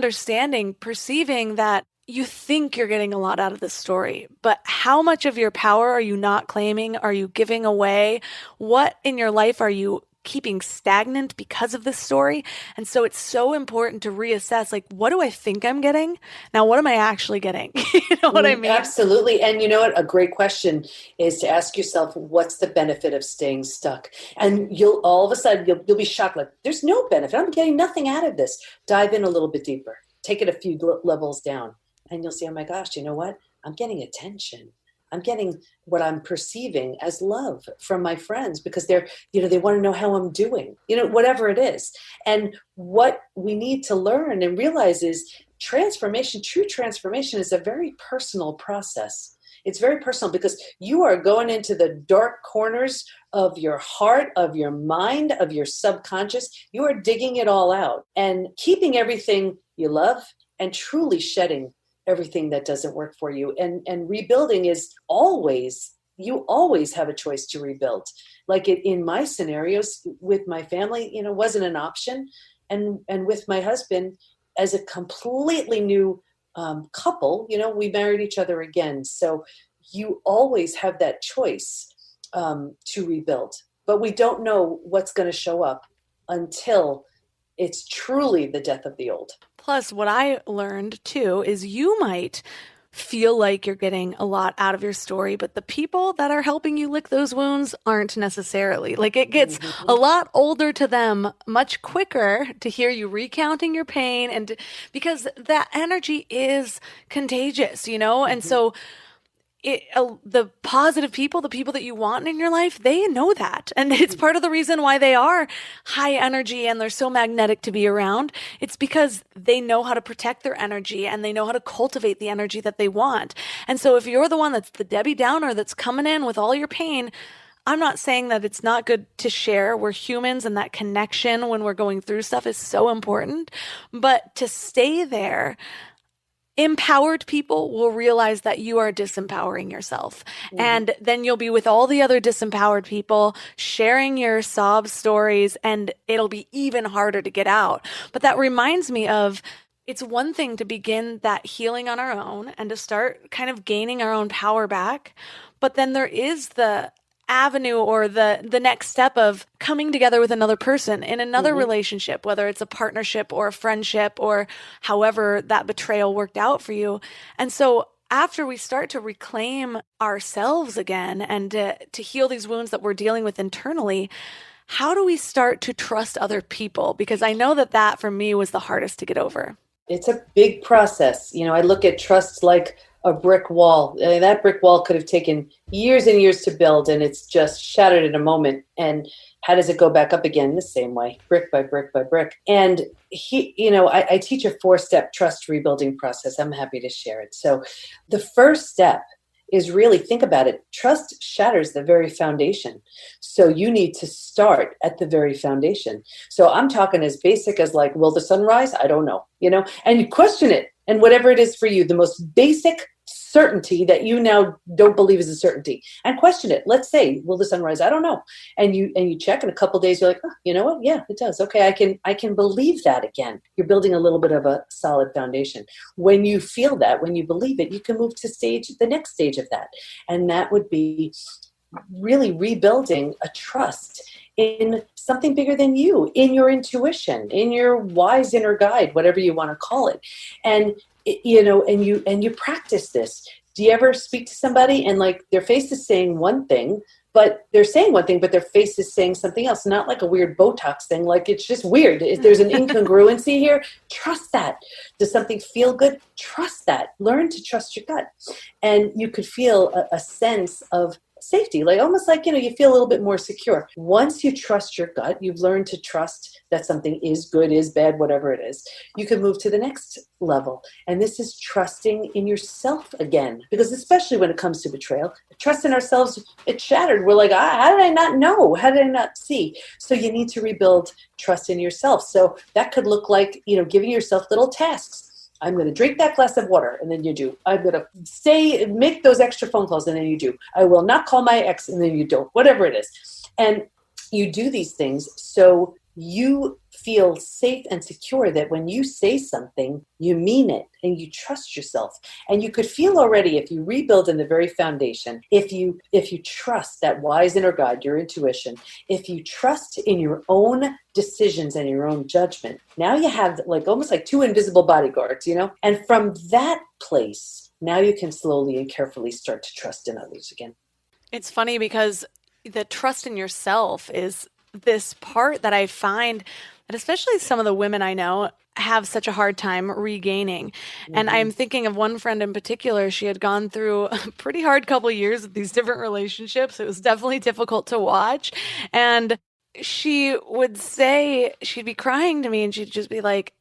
perceiving that you think you're getting a lot out of this story, but how much of your power are you not claiming? Are you giving away? What in your life are you keeping stagnant because of this story? And so it's so important to reassess, like, what do I think I'm getting? Now, what am I actually getting? You know what I mean? Absolutely. And you know what? A great question is to ask yourself, what's the benefit of staying stuck? And you'll all of a sudden, you'll be shocked. Like, there's no benefit. I'm getting nothing out of this. Dive in a little bit deeper. Take it a few levels down. And you'll see, oh my gosh, you know what? I'm getting attention. I'm getting what I'm perceiving as love from my friends because they want to know how I'm doing, whatever it is. And what we need to learn and realize is true transformation is a very personal process. It's very personal because you are going into the dark corners of your heart, of your mind, of your subconscious. You are digging it all out and keeping everything you love and truly shedding everything that doesn't work for you. And rebuilding is you always have a choice to rebuild. Like in my scenarios with my family, wasn't an option. and with my husband as a completely new couple, we married each other again. So you always have that choice to rebuild, but we don't know what's going to show up until it's truly the death of the old. Plus, what I learned too is you might feel like you're getting a lot out of your story, but the people that are helping you lick those wounds aren't necessarily. Like, it gets a lot older to them much quicker to hear you recounting your pain, and because that energy is contagious, and so the positive people, the people that you want in your life, they know that. And it's part of the reason why they are high energy and they're so magnetic to be around. It's because they know how to protect their energy and they know how to cultivate the energy that they want. And so if you're the one that's the Debbie Downer that's coming in with all your pain, I'm not saying that it's not good to share. We're humans, and that connection when we're going through stuff is so important. But to stay there, empowered people will realize that you are disempowering yourself. And then you'll be with all the other disempowered people sharing your sob stories, and it'll be even harder to get out. But that reminds me of, it's one thing to begin that healing on our own and to start kind of gaining our own power back. But then there is the avenue or the next step of coming together with another person in another relationship, whether it's a partnership or a friendship or however that betrayal worked out for you. And so after we start to reclaim ourselves again and to heal these wounds that we're dealing with internally, how do we start to trust other people? Because I know that for me was the hardest to get over. It's a big process. I look at trust like a brick wall. That brick wall could have taken years and years to build, and it's just shattered in a moment. And how does it go back up again? The same way, brick by brick by brick. And I teach a 4-step trust rebuilding process. I'm happy to share it. So the first step is really, think about it. Trust shatters the very foundation. So you need to start at the very foundation. So I'm talking as basic as like, will the sun rise? I don't know, and you question it. And whatever it is for you, the most basic certainty that you now don't believe is a certainty, and question it. Let's say, will the sun rise? I don't know. And you check in a couple of days, you're like, oh, you know what? Yeah, it does. Okay, I can believe that again. You're building a little bit of a solid foundation. When you feel that, when you believe it, you can move to the next stage of that. And that would be really rebuilding a trust in something bigger than you, in your intuition, in your wise inner guide, whatever you want to call it. And you practice this. Do you ever speak to somebody and like their face is saying one thing, but they're saying one thing, but their face is saying something else? Not like a weird Botox thing. Like, it's just weird. If there's an incongruency here, trust that. Does something feel good? Trust that. Learn to trust your gut. And you could feel a sense of safety, like almost like, you feel a little bit more secure. Once you trust your gut, you've learned to trust that something is good, is bad, whatever it is, you can move to the next level. And this is trusting in yourself again, because especially when it comes to betrayal, trust in ourselves, it's shattered. We're like, how did I not know? How did I not see? So you need to rebuild trust in yourself. So that could look like, giving yourself little tasks. I'm going to drink that glass of water, and then you do. I'm going to make those extra phone calls, and then you do. I will not call my ex, and then you don't. Whatever it is. And you do these things so you feel safe and secure that when you say something, you mean it, and you trust yourself. And you could feel already, if you rebuild in the very foundation, if you trust that wise inner guide, your intuition, if you trust in your own decisions and your own judgment, now you have like almost like 2 invisible bodyguards, And from that place, now you can slowly and carefully start to trust in others again. It's funny because the trust in yourself is this part that I find that especially some of the women I know have such a hard time regaining. And I'm thinking of one friend in particular. She had gone through a pretty hard couple of years with these different relationships. It was definitely difficult to watch. And she would say, she'd be crying to me and she'd just be like,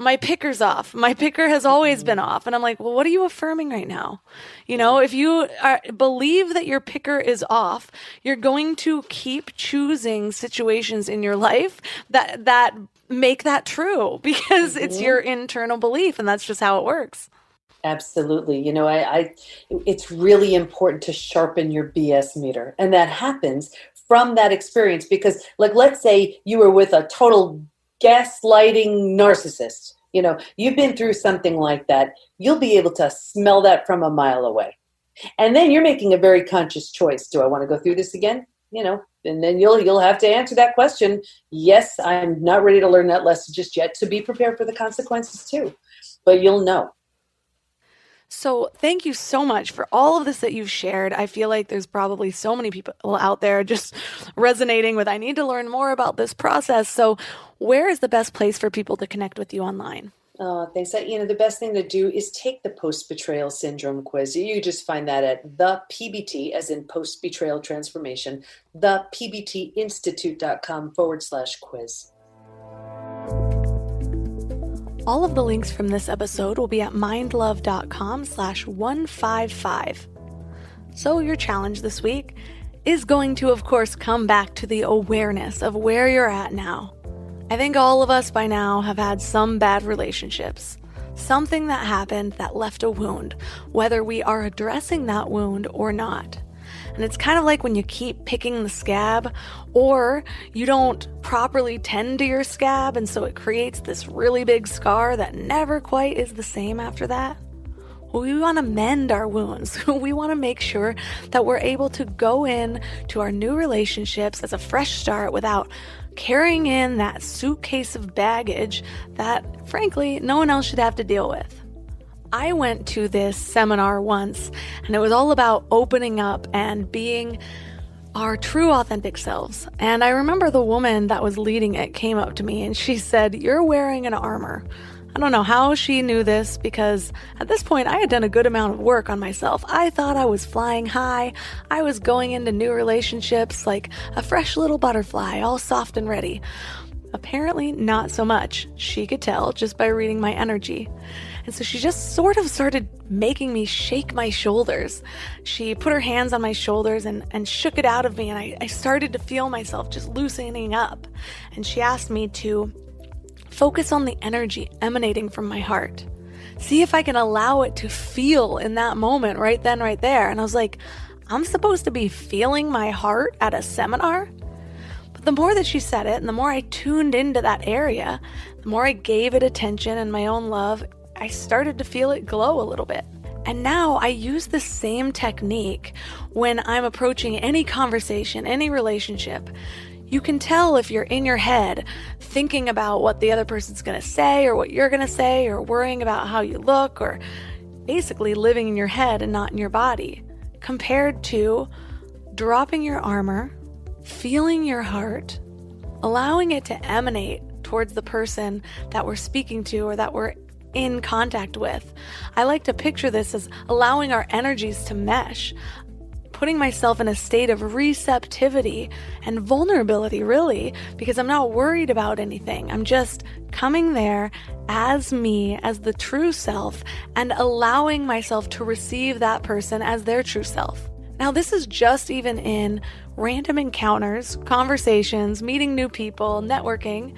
my picker's off. My picker has always been off. And I'm like, well, what are you affirming right now? If you believe that your picker is off, you're going to keep choosing situations in your life that make that true because it's your internal belief, and that's just how it works. Absolutely. It's really important to sharpen your BS meter. And that happens from that experience because, like, let's say you were with a total gaslighting narcissist. You've been through something like that. You'll be able to smell that from a mile away. And then you're making a very conscious choice. Do I want to go through this again? And then you'll have to answer that question. Yes, I'm not ready to learn that lesson just yet. So be prepared for the consequences too. But you'll know. So thank you so much for all of this that you've shared. I feel like there's probably so many people out there just resonating with, I need to learn more about this process. So where is the best place for people to connect with you online? Thanks. The best thing to do is take the post-betrayal syndrome quiz. You just find that at the PBT, as in post-betrayal transformation, thepbtinstitute.com/quiz. All of the links from this episode will be at mindlove.com/155. So your challenge this week is going to, of course, come back to the awareness of where you're at now. I think all of us by now have had some bad relationships, something that happened that left a wound, whether we are addressing that wound or not. And it's kind of like when you keep picking the scab, or you don't properly tend to your scab, and so it creates this really big scar that never quite is the same after that. We want to mend our wounds. We want to make sure that we're able to go in to our new relationships as a fresh start without carrying in that suitcase of baggage that, frankly, no one else should have to deal with. I went to this seminar once, and it was all about opening up and being our true authentic selves. And I remember the woman that was leading it came up to me and she said, "You're wearing an armor." I don't know how she knew this, because at this point I had done a good amount of work on myself. I thought I was flying high. I was going into new relationships like a fresh little butterfly, all soft and ready. Apparently not so much. She could tell just by reading my energy. And so she just sort of started making me shake my shoulders. She put her hands on my shoulders and shook it out of me, and I started to feel myself just loosening up. And she asked me to focus on the energy emanating from my heart. See if I can allow it to feel in that moment right then, right there. And I was like, I'm supposed to be feeling my heart at a seminar? But the more that she said it, and the more I tuned into that area, the more I gave it attention and my own love, I started to feel it glow a little bit. And now I use the same technique when I'm approaching any conversation, any relationship. You can tell if you're in your head thinking about what the other person's going to say or what you're going to say, or worrying about how you look, or basically living in your head and not in your body, compared to dropping your armor, feeling your heart, allowing it to emanate towards the person that we're speaking to or that we're in contact with. I like to picture this as allowing our energies to mesh, putting myself in a state of receptivity and vulnerability, really, because I'm not worried about anything. I'm just coming there as me, as the true self, and allowing myself to receive that person as their true self. Now, this is just even in random encounters, conversations, meeting new people, networking.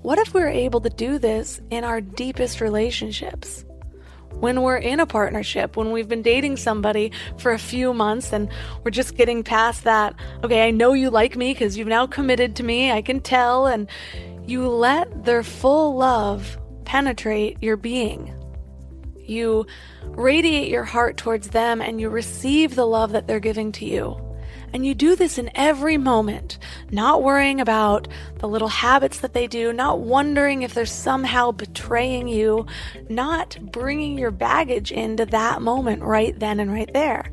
What if we're able to do this in our deepest relationships? When we're in a partnership, when we've been dating somebody for a few months and we're just getting past that, okay, I know you like me because you've now committed to me, I can tell, and you let their full love penetrate your being. You radiate your heart towards them and you receive the love that they're giving to you. And you do this in every moment, not worrying about the little habits that they do, not wondering if they're somehow betraying you, not bringing your baggage into that moment right then and right there.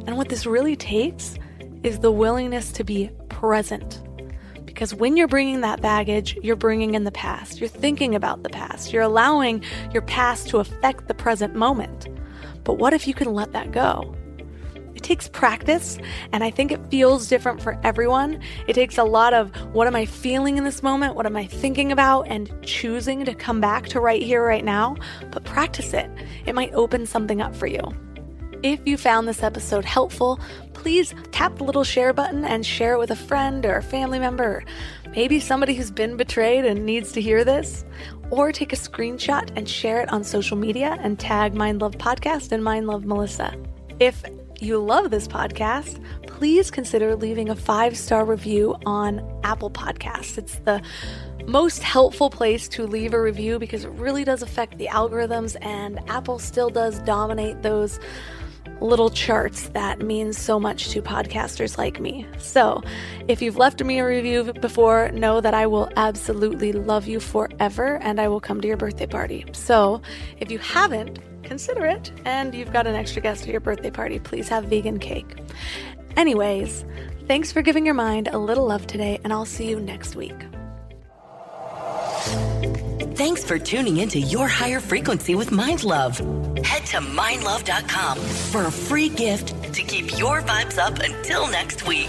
And what this really takes is the willingness to be present. Because when you're bringing that baggage, you're bringing in the past. You're thinking about the past. You're allowing your past to affect the present moment. But what if you can let that go? It takes practice, and I think it feels different for everyone. It takes a lot of, what am I feeling in this moment? What am I thinking about? And choosing to come back to right here, right now. But practice it. It might open something up for you. If you found this episode helpful, please tap the little share button and share it with a friend or a family member, or maybe somebody who's been betrayed and needs to hear this. Or take a screenshot and share it on social media and tag Mind Love Podcast and Mind Love Melissa. If you love this podcast, please consider leaving a 5-star review on Apple Podcasts. It's the most helpful place to leave a review because it really does affect the algorithms, and Apple still does dominate those little charts that means so much to podcasters like me. So if you've left me a review before, know that I will absolutely love you forever and I will come to your birthday party. So if you haven't, consider it, and you've got an extra guest at your birthday party, please have vegan cake. Anyways, thanks for giving your mind a little love today, and I'll see you next week. Thanks for tuning into Your Higher Frequency with Mind Love. Head to mindlove.com for a free gift to keep your vibes up until next week.